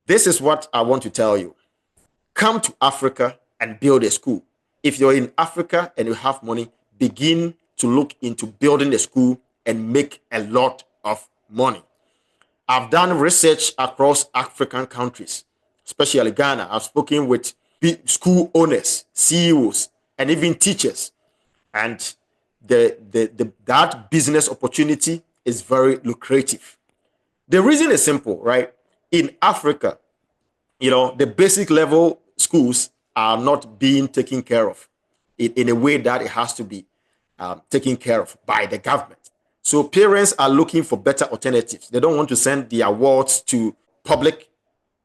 This is what I want to tell you. Come to Africa and build a school. If you're in Africa and you have money, begin to look into building a school and make a lot of money. I've done research across African countries, especially Ghana. I've spoken with school owners, CEOs, and even teachers. And that business opportunity is very lucrative. The reason is simple, right? In Africa, the basic level schools are not being taken care of in a way that it has to be taken care of by the government. So parents are looking for better alternatives. They don't want to send the awards to public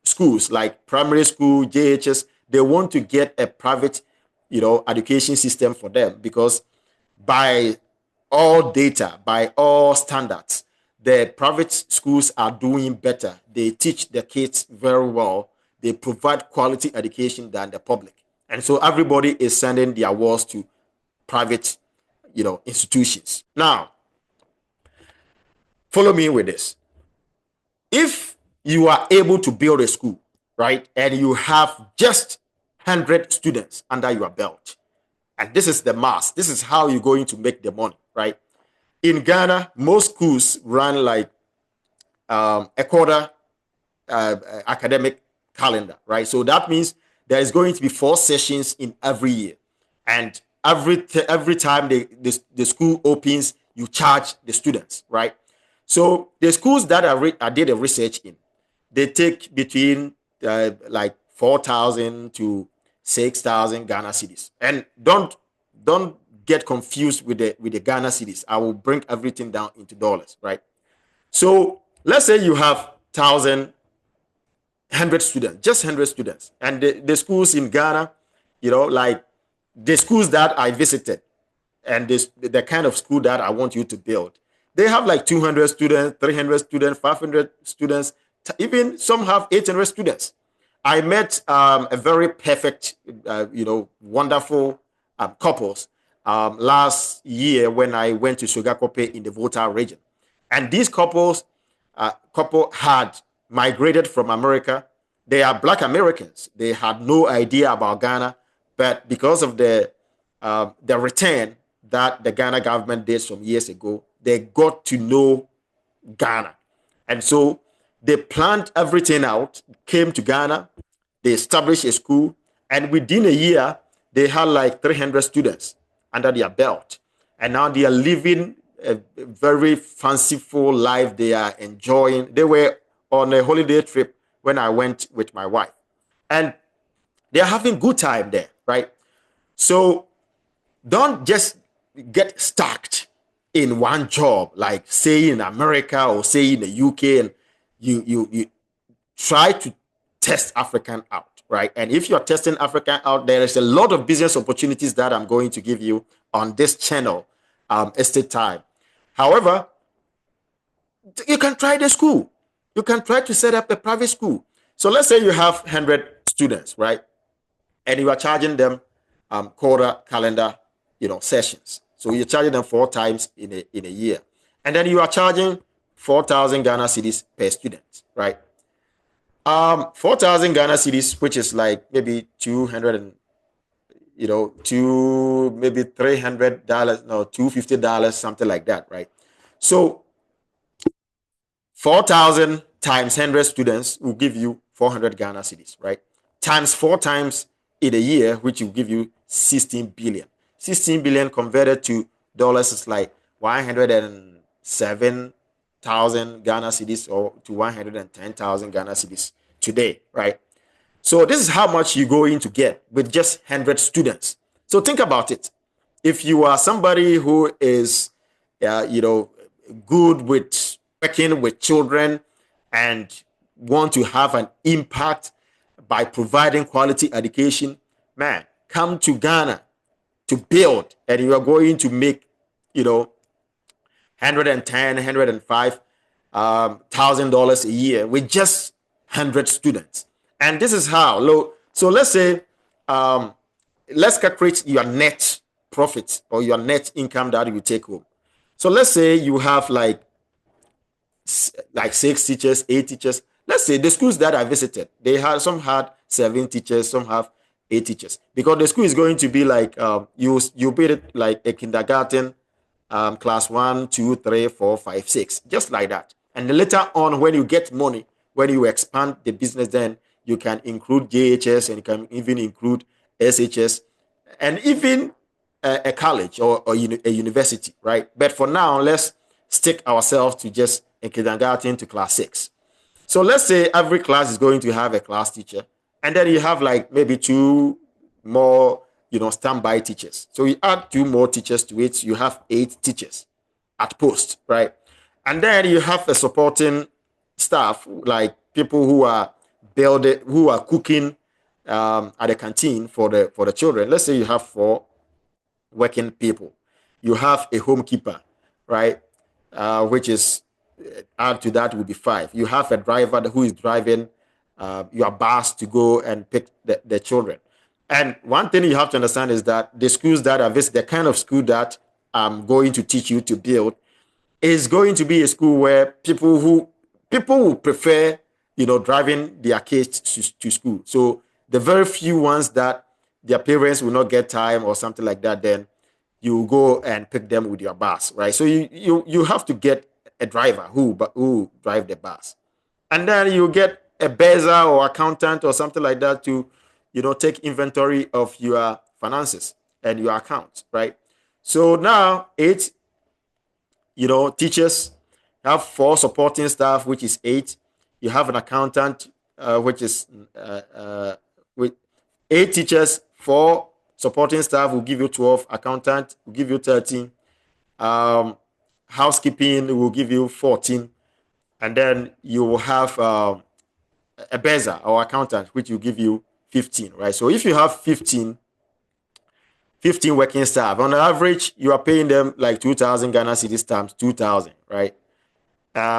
schools like primary school, JHS. They want to get a private, education system for them, because by all data, by all standards, the private schools are doing better. They teach the kids very well. They provide quality education than the public. And so everybody is sending the awards to private, institutions. Now, follow me with this. If you are able to build a school, right, and you have just 100 students under your belt, and this is the mass, this is how you're going to make the money, right? In Ghana, most schools run like a quarter academic calendar, right? So that means there is going to be 4 sessions in every year, and every time the school opens, you charge the students, right? So the schools that I did a research in, they take between like 4,000 to 6,000 Ghana cedis. And don't get confused with the Ghana cedis. I will bring everything down into dollars, right? So let's say you have 100 students, just 100 students, and the schools in Ghana, like the schools that I visited, and the kind of school that I want you to build, they have like 200 students, 300 students, 500 students, even some have 800 students. I met a very perfect, wonderful couples last year when I went to Sugakope in the Volta region. And these couple had migrated from America. They are Black Americans. They had no idea about Ghana, but because of the return that the Ghana government did some years ago, they got to know Ghana. And so they planned everything out, came to Ghana, they established a school, and within a year, they had like 300 students under their belt. And now they are living a very fanciful life. They are enjoying. They were on a holiday trip when I went with my wife. And they're having good time there, right? So don't just get stuck in one job, like say in America or say in the UK, and you try to test African out, right? And if you're testing African out, there is a lot of business opportunities that I'm going to give you on this channel, Estate Time. However, you can try the school. You can try to set up a private school. So let's say you have 100 students, right? And you are charging them quarter calendar, sessions. So you're charging them 4 times in a year. And then you are charging 4,000 Ghana cedis per student, right? 4,000 Ghana cedis, which is like maybe 200 and, maybe $300, no, $250, something like that, right? So 4,000 times 100 students will give you 400 Ghana cedis, right? Times 4 times in a year, which will give you 16 billion. 16 billion converted to dollars is like 107,000 Ghana cedis, or to 110,000 Ghana cedis today, right? So this is how much you're going to get with just 100 students. So think about it. If you are somebody who is, good with working with children and want to have an impact by providing quality education, man, come to Ghana to build, and you are going to make, 110, 105 $1,000 a year with just 100 students. And this is how low. So let's say, let's calculate your net profit or your net income that you take home. So let's say you have like 6 teachers, 8 teachers. let's say the schools that I visited, some had 7 teachers, some have 8 teachers, because the school is going to be like you build it like a kindergarten, class 1, 2, 3, 4, 5, 6, just like that. And then later on, when you get money, when you expand the business, then you can include JHS, and you can even include SHS, and even a college, or a university, right? But for now, let's stick ourselves to just a kindergarten to class 6. So let's say every class is going to have a class teacher, and then you have like maybe 2 more, standby teachers. So you add 2 more teachers to it, you have 8 teachers at post, right? And then you have a supporting staff, like people who are building, who are cooking at the canteen for the children. Let's say you have 4 working people. You have a homekeeper, right? Which is, add to that will be 5. You have a driver who is driving your bus to go and pick the children. And one thing you have to understand is that the schools that are the kind of school that I'm going to teach you to build is going to be a school where people will prefer, driving their kids to school. So the very few ones that their parents will not get time or something like that, then you go and pick them with your bus, right? So you have to get a driver who drive the bus, and then you get a bezer or accountant or something like that to, take inventory of your finances and your accounts, right? So now 8 teachers, have 4 supporting staff, which is 8. You have an accountant, which is with 8 teachers, 4 supporting staff will give you 12. Accountant will give you 13. Um, Housekeeping will give you 14, and then you will have a bezer or accountant, which will give you 15, right? So if you have 15 working staff, on average, you are paying them like 2,000 Ghana cedis times 2,000, right?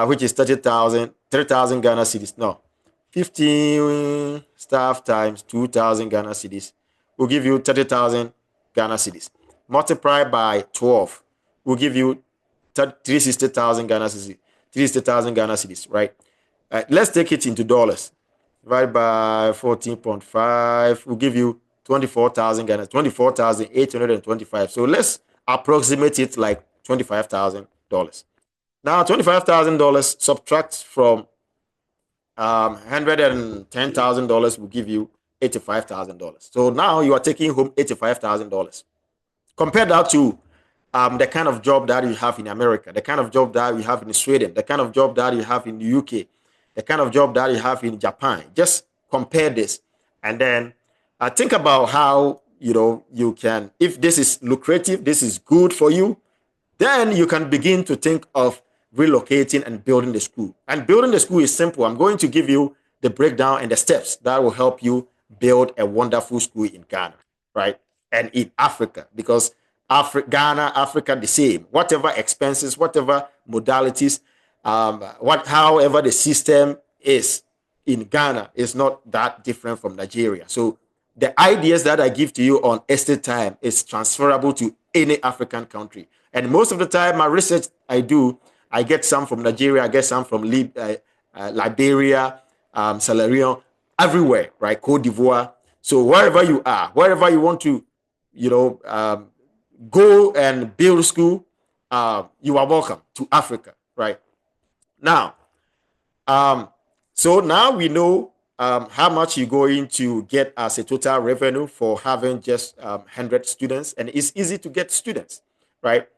Which is 30,000, 3,000 Ghana cedis. No, 15 staff times 2,000 Ghana cedis will give you 30,000 Ghana cedis. Multiply by 12 will give you 360,000 Ghana cedis. 360,000 Ghana cedis, right? Let's take it into dollars. Divide by 14.5 will give you 24,000 Ghana, 24,825. So let's approximate it like $25,000. Now, $25,000 subtract from $110,000 will give you $85,000. So now you are taking home $85,000. Compare that to the kind of job that you have in America, the kind of job that you have in Sweden, the kind of job that you have in the UK, the kind of job that you have in Japan. Just compare this, and then think about how you can, if this is lucrative, this is good for you, then you can begin to think of relocating and building the school. And building the school is simple. I'm going to give you the breakdown and the steps that will help you build a wonderful school in Ghana, right? And in Africa, because Ghana, Africa, the same. Whatever expenses, whatever modalities, however the system is in Ghana is not that different from Nigeria. So the ideas that I give to you on estate time is transferable to any African country. And most of the time, my research I get some from Nigeria, I get some from Liberia, Sierra Leone, everywhere, right? Cote d'Ivoire. So wherever you are, wherever you want to, go and build a school, you are welcome to Africa, right? Now, so now we know how much you're going to get as a total revenue for having just 100 students, and it's easy to get students, right?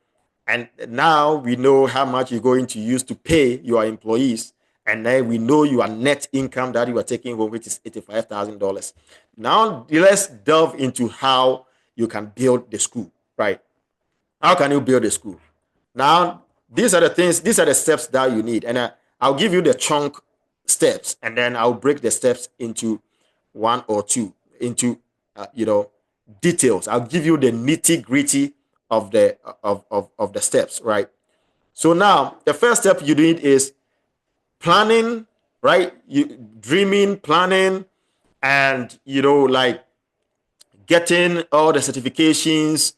And now we know how much you're going to use to pay your employees, and then we know your net income that you are taking home, which is $85,000. Now let's delve into how you can build the school, right? How can you build a school? Now, these are the steps that you need. And I'll give you the chunk steps, and then I'll break the steps into 1 or 2, into, details. I'll give you the nitty gritty of the steps, right? So now, the first step you need is planning, right? Dreaming, planning, and, like getting all the certifications,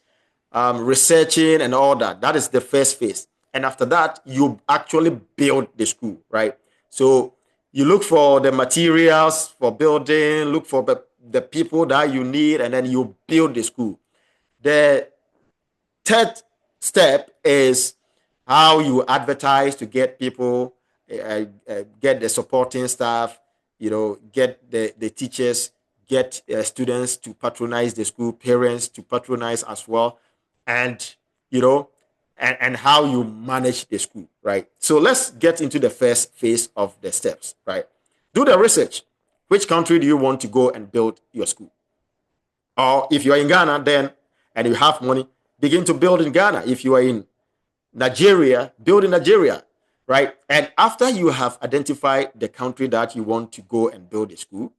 researching and all that. That is the first phase. And after that, you actually build the school, right? So You look for the materials for building, look for the people that you need, and then you build the school. The third step is how you advertise to get people, get the supporting staff, get the teachers, get students to patronize the school, parents to patronize as well, and you know, and how you manage the school, right? So let's get into the first phase of the steps, right? Do the research. Which country do you want to go and build your school? Or if you are in Ghana, then and you have money, begin to build in Ghana. If you are in Nigeria, build in Nigeria, right? And after you have identified the country that you want to go and build a school,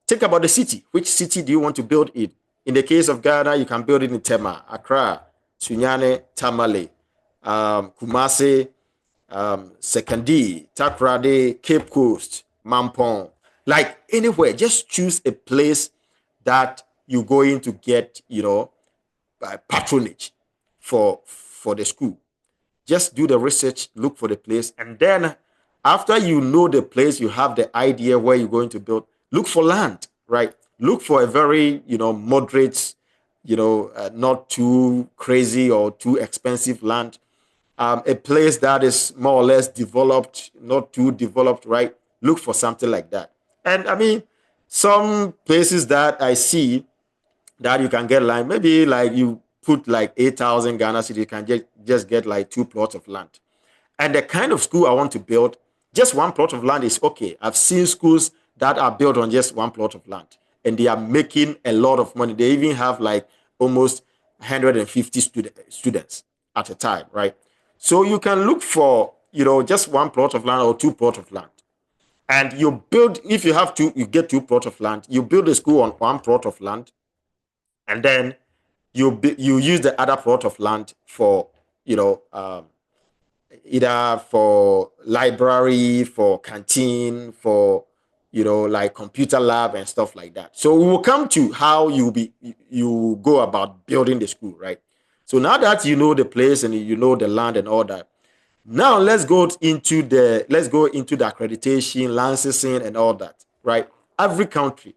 think about the city. Which city do you want to build in? In the case of Ghana, you can build it in Tema, Accra, Sunyane, Tamale, Kumasi, Sekandi, Takrade, Cape Coast, Mampong, like anywhere. Just choose a place that you're going to get, patronage for the school. Just do the research, look for the place, and then after you know the place, you have the idea where you're going to build. Look for land, right? Look for a very moderate, not too crazy or too expensive land. A place that is more or less developed, not too developed, right? Look for something like that. And I mean, some places that I see that you can get like maybe like you put like 8,000 Ghana city, you can just get like 2 plots of land. And the kind of school I want to build, just 1 plot of land is okay. I've seen schools that are built on just 1 plot of land and they are making a lot of money. They even have like almost 150 students at a time, right? So you can look for, just 1 plot of land or 2 plots of land. And you build, if you have you get 2 plots of land, you build a school on 1 plot of land, and then you use the other plot of land for either for library, for canteen, for like computer lab and stuff like that. So we will come to how you go about building the school, right? So now that you know the place and you know the land and all that, now let's go into the accreditation, licensing and all that, right? Every country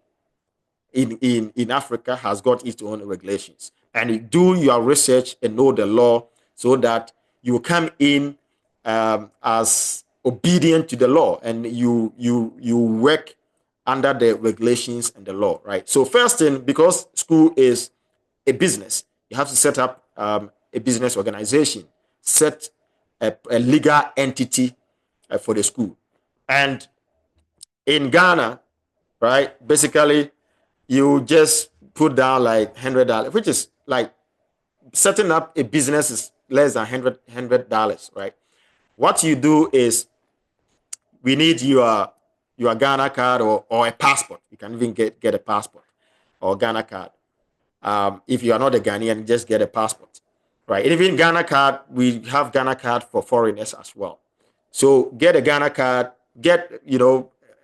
in Africa has got its own regulations. And you do your research and know the law so that you come in as obedient to the law, and you work under the regulations and the law, right? So first thing, because school is a business, you have to set up a business organization, set a legal entity for the school. And in Ghana, right, basically you just put down like $100, which is like setting up a business is less than $100, right? What you do is we need your Ghana card or a passport. You can even get a passport or Ghana card. If you are not a Ghanaian, just get a passport, right? And even Ghana card, we have Ghana card for foreigners as well. So get a Ghana card, get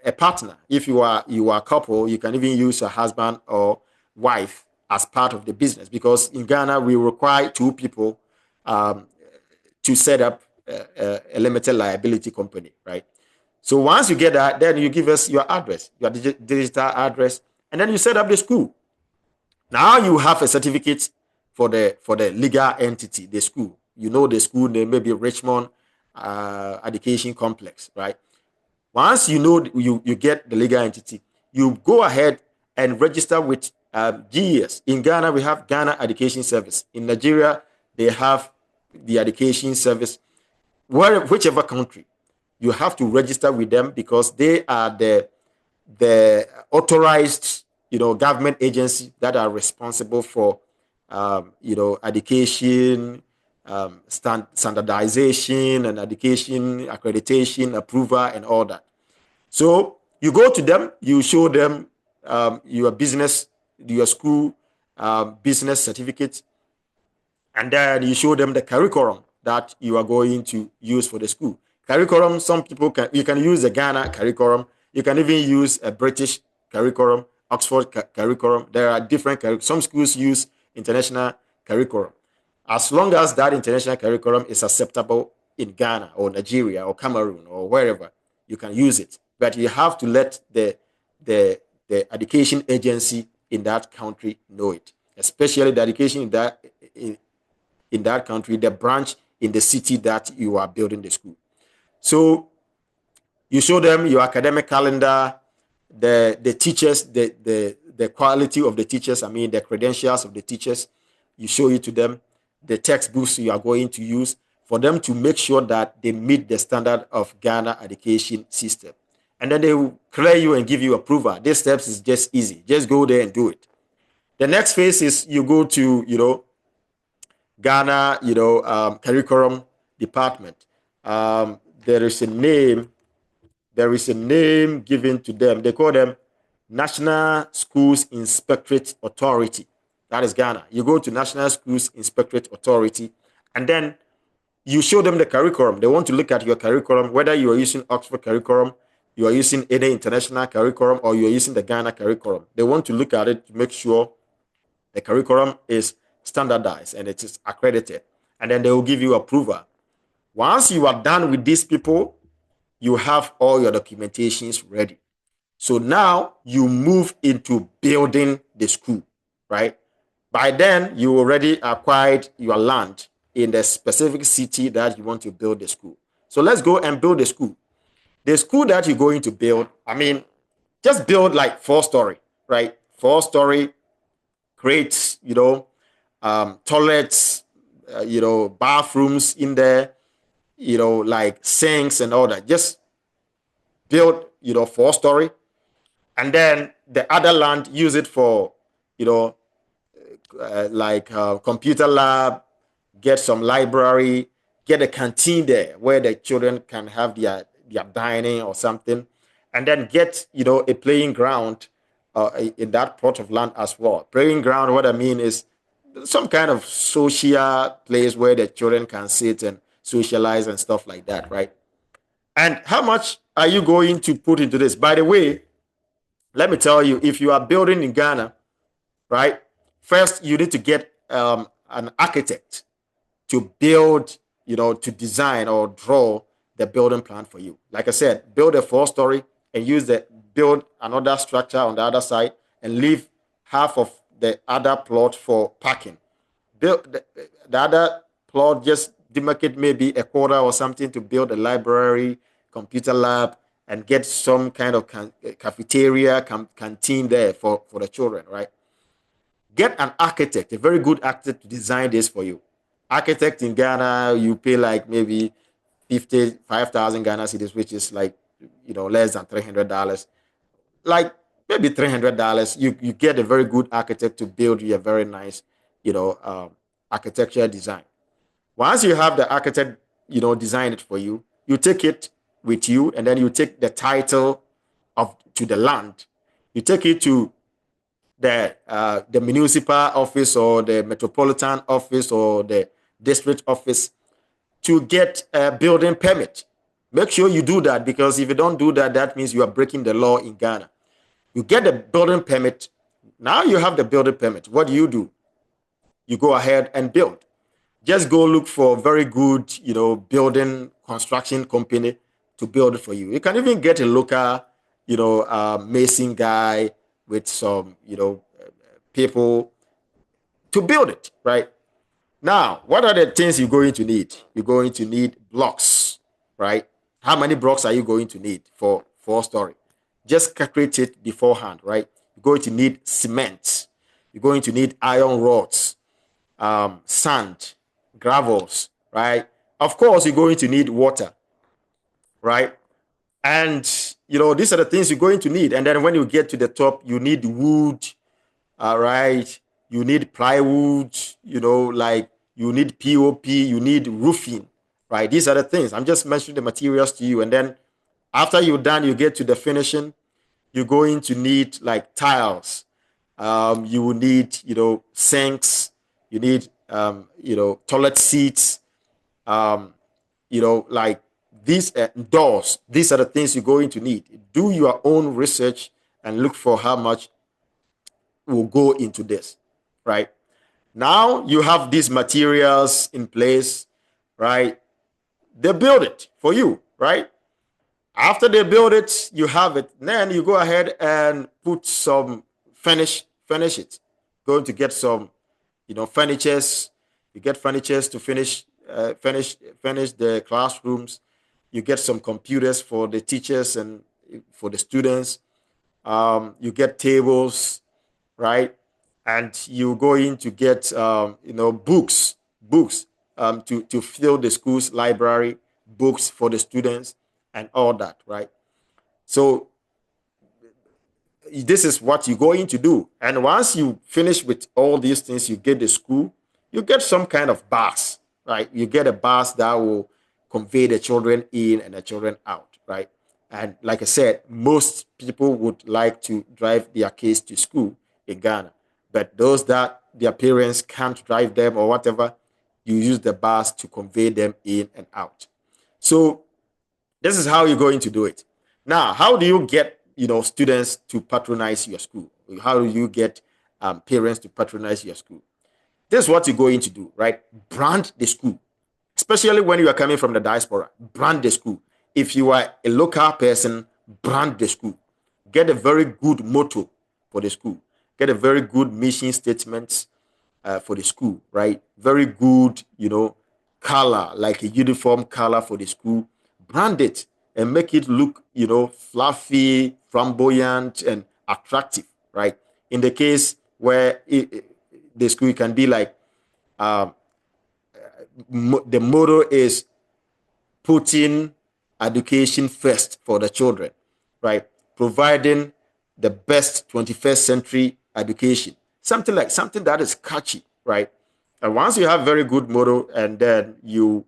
a partner. If you are a couple, you can even use a husband or wife as part of the business, because in Ghana we require 2 people to set up a limited liability company, right? So once you get that, then you give us your address, your digital address, and then you set up the school. Now you have a certificate for the legal entity, the school. You know the school name, maybe Richmond Education Complex, right? Once you know you get the legal entity, you go ahead and register with GES. In Ghana, we have Ghana Education Service. In Nigeria, they have the Education Service. Whichever country, you have to register with them because they are the authorized government agency that are responsible for education, standardization and education accreditation, approval and all that. So you go to them, you show them your business, your school business certificate, and then you show them the curriculum that you are going to use for the school. Curriculum, some people you can use the Ghana curriculum. You can even use a British curriculum, Oxford curriculum. There are different curriculum. Some schools use international curriculum. As long as that international curriculum is acceptable in Ghana or Nigeria or Cameroon or wherever, you can use it. But you have to let the education agency in that country know it, especially the education in that country, the branch in the city that you are building the school. So you show them your academic calendar, the teachers, the quality of the teachers, I mean the credentials of the teachers. You show it to them, the textbooks you are going to use, for them to make sure that they meet the standard of Ghana education system. And then they will clear you and give you approval. These steps is just easy. Just go there and do it. The next phase is you go to, Ghana, curriculum department. There is a name. There is a name given to them. They call them National Schools Inspectorate Authority. That is Ghana. You go to National Schools Inspectorate Authority, and then you show them the curriculum. They want to look at your curriculum, whether you are using Oxford curriculum, you are using any international curriculum, or you are using the Ghana curriculum. They want to look at it to make sure the curriculum is standardized and it is accredited. And then they will give you approval. Once you are done with these people, you have all your documentations ready. So now you move into building the school, right? By then, you already acquired your land in the specific city that you want to build the school. So let's go and build the school. The school that you're going to build, I mean, just build like 4-story, right? 4-story, create, toilets, bathrooms in there, like sinks and all that. Just build, 4-story. And then the other land, use it for, computer lab, get some library, get a canteen there where the children can have their dining or something, and then get a playing ground in that plot of land as well. Playing ground, what I mean is some kind of social place where the children can sit and socialize and stuff like that, right? And how much are you going to put into this? By the way, let me tell you, if you are building in Ghana, right, first you need to get an architect to build, to design or draw the building plan for you. Like I said, build a 4-story and build another structure on the other side and leave half of the other plot for parking. Build the other plot, just demarcate maybe a quarter or something to build a library, computer lab, and get some kind of cafeteria, canteen there for the children, right? Get an architect, a very good architect to design this for you. Architect in Ghana, you pay like maybe 55,000 Ghana cedis, which is like, less than $300. Like maybe $300. You get a very good architect to build you a very nice, architecture design. Once you have the architect, design it for you, you take it with you, and then you take the title to the land. You take it to the municipal office or the metropolitan office or the district office to get a building permit. Make sure you do that, because if you don't do that, that means you are breaking the law in Ghana. You get the building permit. Now you have the building permit. What do? You go ahead and build. Just go look for very good, building construction company to build it for you. You can even get a local, mason guy with some, people to build it, right? Now, what are the things you're going to need? You're going to need blocks, right? How many blocks are you going to need for 4-story? Just calculate it beforehand, right? You're going to need cement. You're going to need iron rods, sand, gravels, right? Of course, you're going to need water, right? And, these are the things you're going to need. And then when you get to the top, you need wood, all right? You need plywood, like you need POP, you need roofing, right? These are the things. I'm just mentioning the materials to you. And then after you're done, you get to the finishing, you're going to need like tiles. You will need, sinks. You need, toilet seats. Like these doors. These are the things you're going to need. Do your own research and look for how much will go into this, right? Now you have these materials in place, right? They build it for you, right? After they build it, you have it. Then you go ahead and put some finish it. Going to get some, furnitures. You get furnitures to finish the classrooms. You get some computers for the teachers and for the students. You get tables, right? And you're going to get books to fill the school's library, books for the students, and all that, right? So this is what you're going to do. And once you finish with all these things, you get the school, you get some kind of bus, right? You get a bus that will convey the children in and the children out, right? And like I said, most people would like to drive their kids to school in Ghana. But those that their parents can't drive them or whatever, you use the bus to convey them in and out. So this is how you're going to do it. Now, how do you get students to patronize your school? How do you get parents to patronize your school? This is what you're going to do, right? Brand the school, especially when you are coming from the diaspora. Brand the school. If you are a local person, brand the school. Get a very good motto for the school. Get a very good mission statement for the school, right? Very good, color, like a uniform color for the school. Brand it and make it look, fluffy, flamboyant, and attractive, right? In the case where the school can be like, um, the motto is putting education first for the children, right? Providing the best 21st century education. Something that is catchy, right? And once you have very good motto, and then you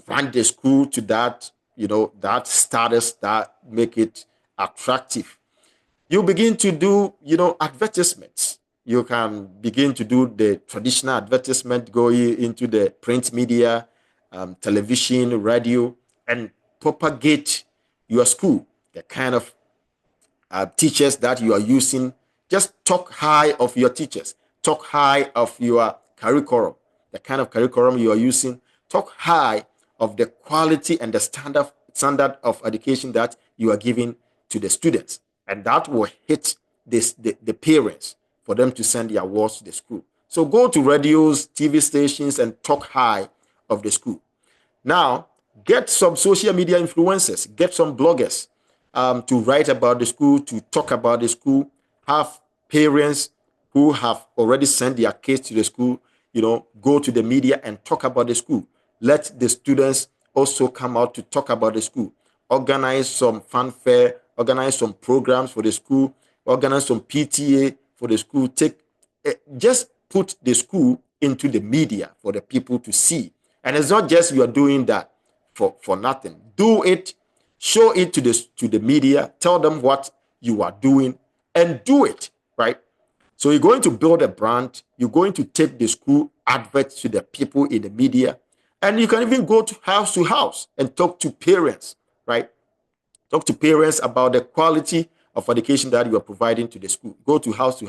brand the school to that, that status that make it attractive, you begin to do, advertisements. You can begin to do the traditional advertisement, going into the print media, television, radio, and propagate your school, the kind of teachers that you are using. Just talk high of your teachers. Talk high of your curriculum, the kind of curriculum you are using. Talk high of the quality and the standard of education that you are giving to the students. And that will hit the parents for them to send their wards to the school. So go to radios, TV stations, and talk high of the school. Now, get some social media influencers, get some bloggers to write about the school, to talk about the school. Have parents who have already sent their kids to the school, go to the media and talk about the school. Let the students also come out to talk about the school. Organize some fanfare, organize some programs for the school, organize some PTA for the school. Just put the school into the media for the people to see. And it's not just you are doing that for nothing. Do it, show it to the media, tell them what you are doing, and do it, right? So you're going to build a brand, you're going to take the school advert to the people in the media, and you can even go to house and talk to parents, right? Talk to parents about the quality of education that you are providing to the school. Go to house.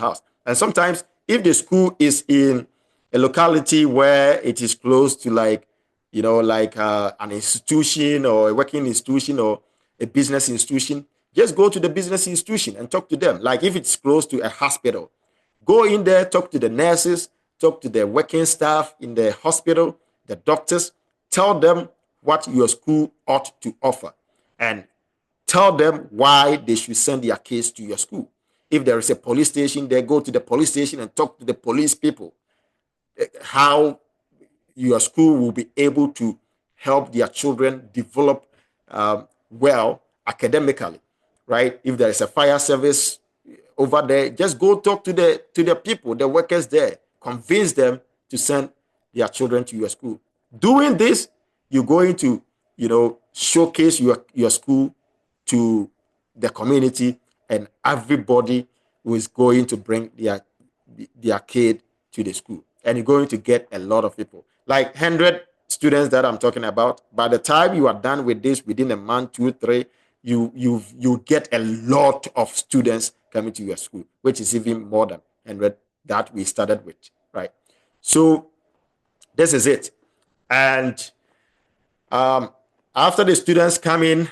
And sometimes, if the school is in a locality where it is close to, like, like an institution or a working institution or a business institution, just go to the business institution and talk to them. Like if it's close to a hospital, go in there, talk to the nurses, talk to the working staff in the hospital, the doctors, tell them what your school ought to offer. And tell them why they should send their kids to your school. If there is a police station there, go to the police station and talk to the police people. How your school will be able to help their children develop well academically, right? If there is a fire service over there, just go talk to the people, the workers there, convince them to send their children to your school. Doing this, you're going to, showcase your school to the community, and everybody who is going to bring their kid to the school, and you're going to get a lot of people, like 100 students that I'm talking about. By the time you are done with this, within a month, 2 3, you get a lot of students coming to your school, which is even more than 100 that we started with, right? So this is it. And after the students come in,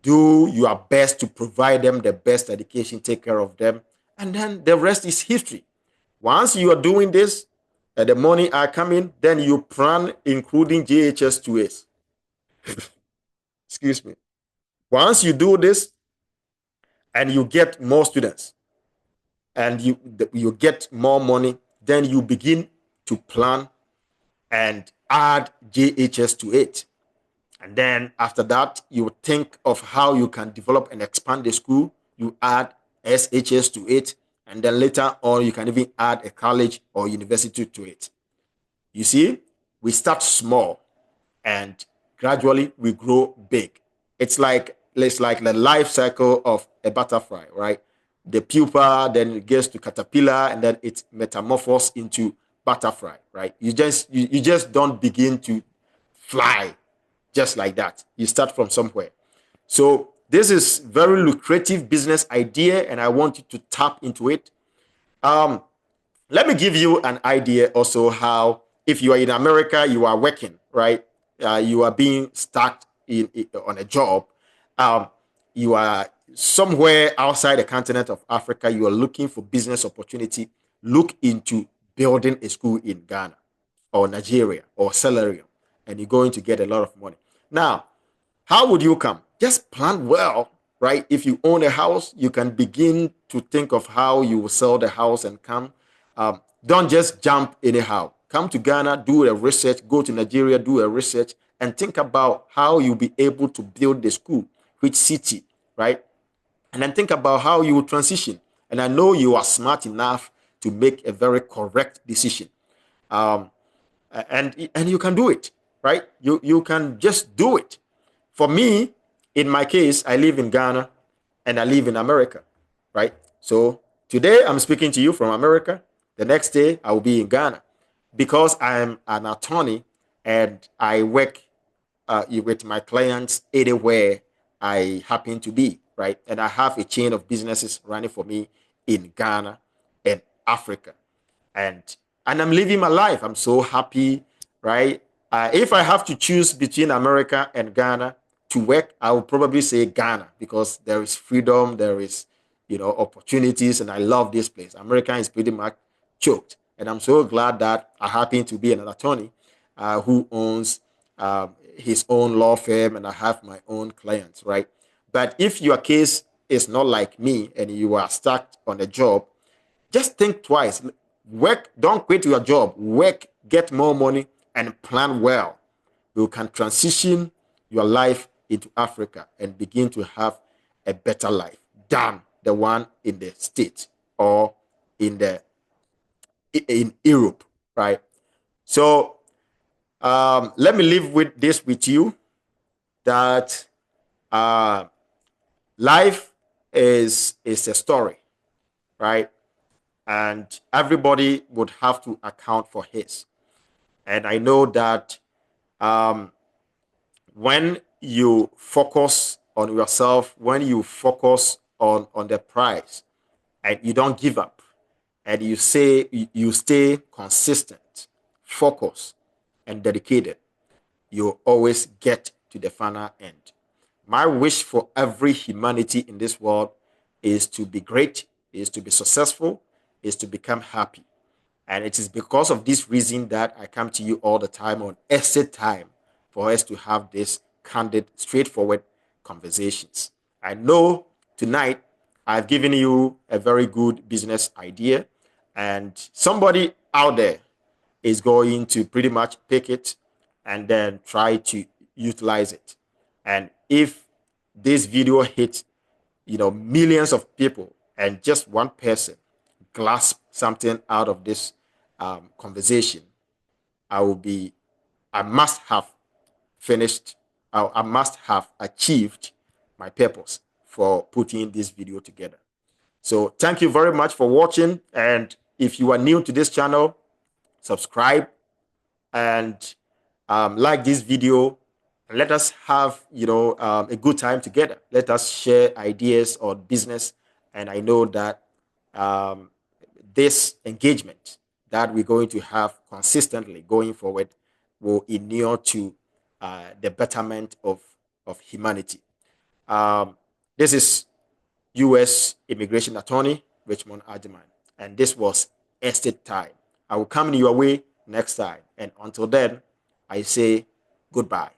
Do your best to provide them the best education, take care of them, and then the rest is history. Once you are doing this, and the money are coming, then you plan including JHS 2As. Excuse me. Once you do this and you get more students and you get more money, then you begin to plan and add JHS to it. And then after that, you think of how you can develop and expand the school. You add SHS to it. And then later on, you can even add a college or university to it. You see, we start small and gradually we grow big. It's like the life cycle of a butterfly, right? The pupa, then it gets to caterpillar, and then it metamorphoses into butterfly, right? You just don't begin to fly just like that. You start from somewhere. So this is very lucrative business idea, and I want you to tap into it. Um, Let me give you an idea also how if you are in America, you are working, right? You are being stuck on a job. Um, you are somewhere outside the continent of Africa. You are looking for business opportunity. Look into building a school in Ghana or Nigeria or Salarium, and you're going to get a lot of money. Now, how would you come? Just plan well, right? If you own a house, you can begin to think of how you will sell the house and come. Don't just jump anyhow. Come to Ghana, do a research, go to Nigeria, do a research, and think about how you'll be able to build the school, which city, right? And then think about how you will transition. And I know you are smart enough to make a very correct decision. Um, and you can do it, right? You can just do it. For me, in my case, I live in Ghana and I live in America, right? So today I'm speaking to you from America. The next day I will be in Ghana because I'm an attorney and I work with my clients anywhere I happen to be, right? And I have a chain of businesses running for me in Ghana and Africa, and I'm living my life. I'm so happy, right? If I have to choose between America and Ghana to work, I would probably say Ghana because there is freedom, there is opportunities, and I love this place. America is pretty much choked, and I'm so glad that I happen to be an attorney who owns his own law firm, and I have my own clients, right? But if your case is not like me and you are stuck on a job, just think twice. Work, don't quit your job. Work, get more money, and plan well. You can transition your life into Africa and begin to have a better life than the one in the States or in Europe, right? So let me leave with this with you that uh, life is a story, right? And everybody would have to account for his. And I know that um, when you focus on yourself, when you focus on the prize, and you don't give up, and you stay consistent, focused, and dedicated, you always get to the final end. My wish for every humanity in this world is to be great, is to be successful, is to become happy. And it is because of this reason that I come to you all the time on exit time for us to have this candid, straightforward conversations. I know tonight I've given you a very good business idea, and somebody out there is going to pretty much pick it and then try to utilize it. And if this video hits, millions of people and just one person grasp something out of this conversation, I will be, I must have finished, I must have achieved my purpose for putting this video together. So thank you very much for watching. And if you are new to this channel, subscribe and like this video. Let us have a good time together. Let us share ideas on business, and I know that um, this engagement that we're going to have consistently going forward will inure to the betterment of humanity. This is U.S. Immigration Attorney Richmond Ajiman, and this was Estate Time. I will come in your way next time, and until then, I say goodbye.